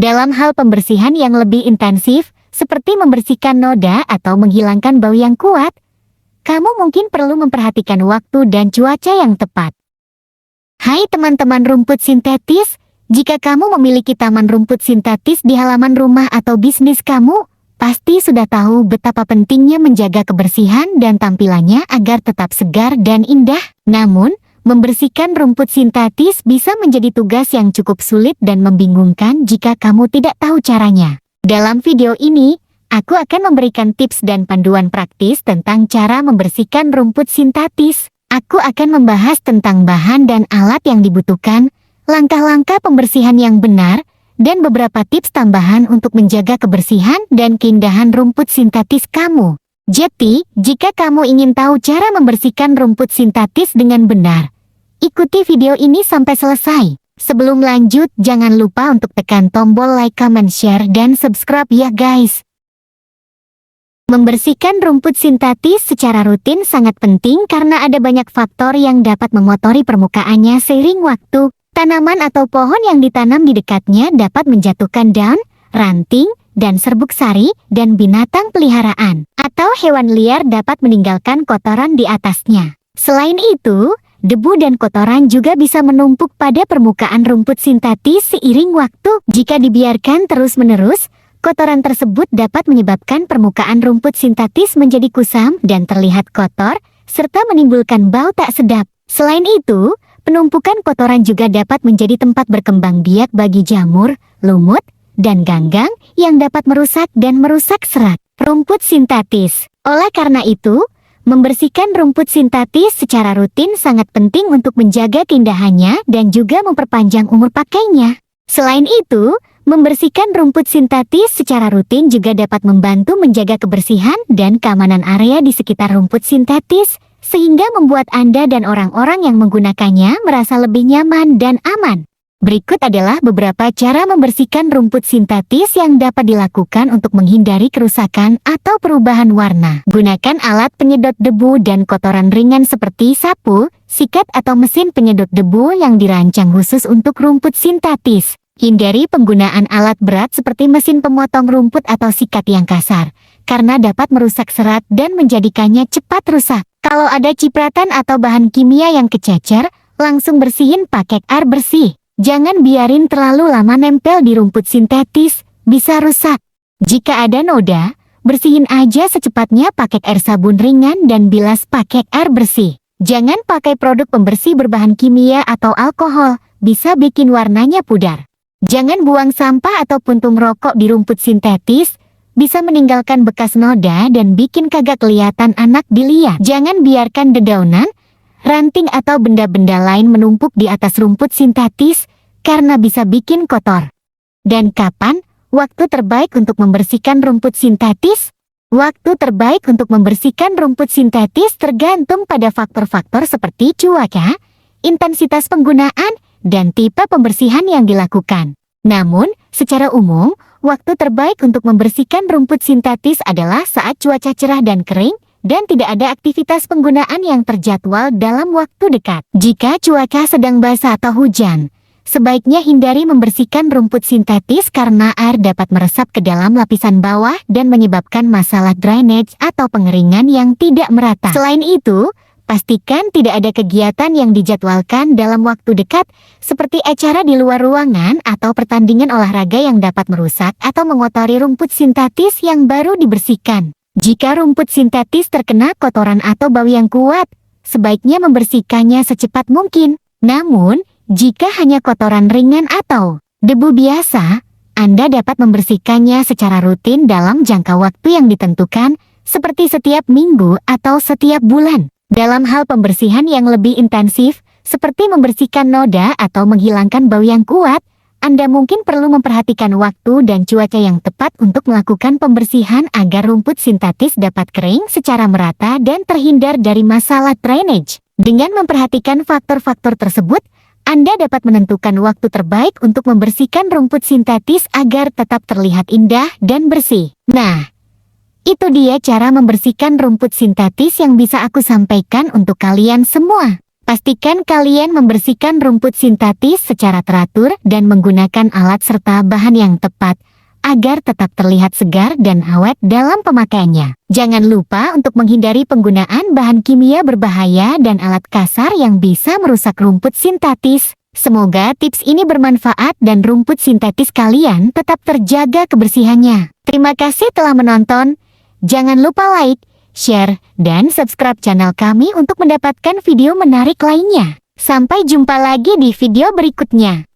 Dalam hal pembersihan yang lebih intensif, seperti membersihkan noda atau menghilangkan bau yang kuat, kamu mungkin perlu memperhatikan waktu dan cuaca yang tepat. Hai teman-teman rumput sintetis, jika kamu memiliki taman rumput sintetis di halaman rumah atau bisnis kamu, pasti sudah tahu betapa pentingnya menjaga kebersihan dan tampilannya agar tetap segar dan indah. Namun, membersihkan rumput sintetis bisa menjadi tugas yang cukup sulit dan membingungkan jika kamu tidak tahu caranya. Dalam video ini, aku akan memberikan tips dan panduan praktis tentang cara membersihkan rumput sintetis. Aku akan membahas tentang bahan dan alat yang dibutuhkan, langkah-langkah pembersihan yang benar, dan beberapa tips tambahan untuk menjaga kebersihan dan keindahan rumput sintetis kamu. Jadi, jika kamu ingin tahu cara membersihkan rumput sintetis dengan benar, ikuti video ini sampai selesai. Sebelum lanjut, jangan lupa untuk tekan tombol like, comment, share, dan subscribe ya guys. Membersihkan rumput sintetis secara rutin sangat penting karena ada banyak faktor yang dapat mengotori permukaannya seiring waktu. Tanaman atau pohon yang ditanam di dekatnya dapat menjatuhkan daun, ranting, dan serbuk sari, dan binatang peliharaan atau hewan liar dapat meninggalkan kotoran di atasnya. Selain itu, debu dan kotoran juga bisa menumpuk pada permukaan rumput sintetis seiring waktu. Jika dibiarkan terus-menerus, kotoran tersebut dapat menyebabkan permukaan rumput sintetis menjadi kusam dan terlihat kotor, serta menimbulkan bau tak sedap. Selain itu, penumpukan kotoran juga dapat menjadi tempat berkembang biak bagi jamur, lumut, dan ganggang yang dapat merusak serat rumput sintetis. Oleh karena itu, membersihkan rumput sintetis secara rutin sangat penting untuk menjaga keindahannya dan juga memperpanjang umur pakainya. Selain itu, membersihkan rumput sintetis secara rutin juga dapat membantu menjaga kebersihan dan keamanan area di sekitar rumput sintetis, sehingga membuat Anda dan orang-orang yang menggunakannya merasa lebih nyaman dan aman. Berikut adalah beberapa cara membersihkan rumput sintetis yang dapat dilakukan untuk menghindari kerusakan atau perubahan warna. Gunakan alat penyedot debu dan kotoran ringan seperti sapu, sikat atau mesin penyedot debu yang dirancang khusus untuk rumput sintetis. Hindari penggunaan alat berat seperti mesin pemotong rumput atau sikat yang kasar, karena dapat merusak serat dan menjadikannya cepat rusak. Kalau ada cipratan atau bahan kimia yang kececer, langsung bersihin pakai air bersih. Jangan biarin terlalu lama nempel di rumput sintetis, bisa rusak. Jika ada noda, bersihin aja secepatnya pakai air sabun ringan dan bilas pakai air bersih. Jangan pakai produk pembersih berbahan kimia atau alkohol, bisa bikin warnanya pudar. Jangan buang sampah atau puntung rokok di rumput sintetis, bisa meninggalkan bekas noda dan bikin kagak kelihatan anak dilihat. Jangan biarkan dedaunan, ranting atau benda-benda lain menumpuk di atas rumput sintetis, karena bisa bikin kotor. Dan kapan waktu terbaik untuk membersihkan rumput sintetis? Waktu terbaik untuk membersihkan rumput sintetis tergantung pada faktor-faktor seperti cuaca, intensitas penggunaan, dan tipe pembersihan yang dilakukan. Namun, secara umum, waktu terbaik untuk membersihkan rumput sintetis adalah saat cuaca cerah dan kering, dan tidak ada aktivitas penggunaan yang terjadwal dalam waktu dekat. Jika cuaca sedang basah atau hujan, sebaiknya hindari membersihkan rumput sintetis karena air dapat meresap ke dalam lapisan bawah dan menyebabkan masalah drainage atau pengeringan yang tidak merata. Selain itu, pastikan tidak ada kegiatan yang dijadwalkan dalam waktu dekat, seperti acara di luar ruangan atau pertandingan olahraga yang dapat merusak atau mengotori rumput sintetis yang baru dibersihkan. Jika rumput sintetis terkena kotoran atau bau yang kuat, sebaiknya membersihkannya secepat mungkin. Namun, jika hanya kotoran ringan atau debu biasa, Anda dapat membersihkannya secara rutin dalam jangka waktu yang ditentukan, seperti setiap minggu atau setiap bulan. Dalam hal pembersihan yang lebih intensif, seperti membersihkan noda atau menghilangkan bau yang kuat, Anda mungkin perlu memperhatikan waktu dan cuaca yang tepat untuk melakukan pembersihan agar rumput sintetis dapat kering secara merata dan terhindar dari masalah drainage. Dengan memperhatikan faktor-faktor tersebut, Anda dapat menentukan waktu terbaik untuk membersihkan rumput sintetis agar tetap terlihat indah dan bersih. Nah, itu dia cara membersihkan rumput sintetis yang bisa aku sampaikan untuk kalian semua. Pastikan kalian membersihkan rumput sintetis secara teratur dan menggunakan alat serta bahan yang tepat agar tetap terlihat segar dan awet dalam pemakaiannya. Jangan lupa untuk menghindari penggunaan bahan kimia berbahaya dan alat kasar yang bisa merusak rumput sintetis. Semoga tips ini bermanfaat dan rumput sintetis kalian tetap terjaga kebersihannya. Terima kasih telah menonton. Jangan lupa like, share, dan subscribe channel kami untuk mendapatkan video menarik lainnya. Sampai jumpa lagi di video berikutnya.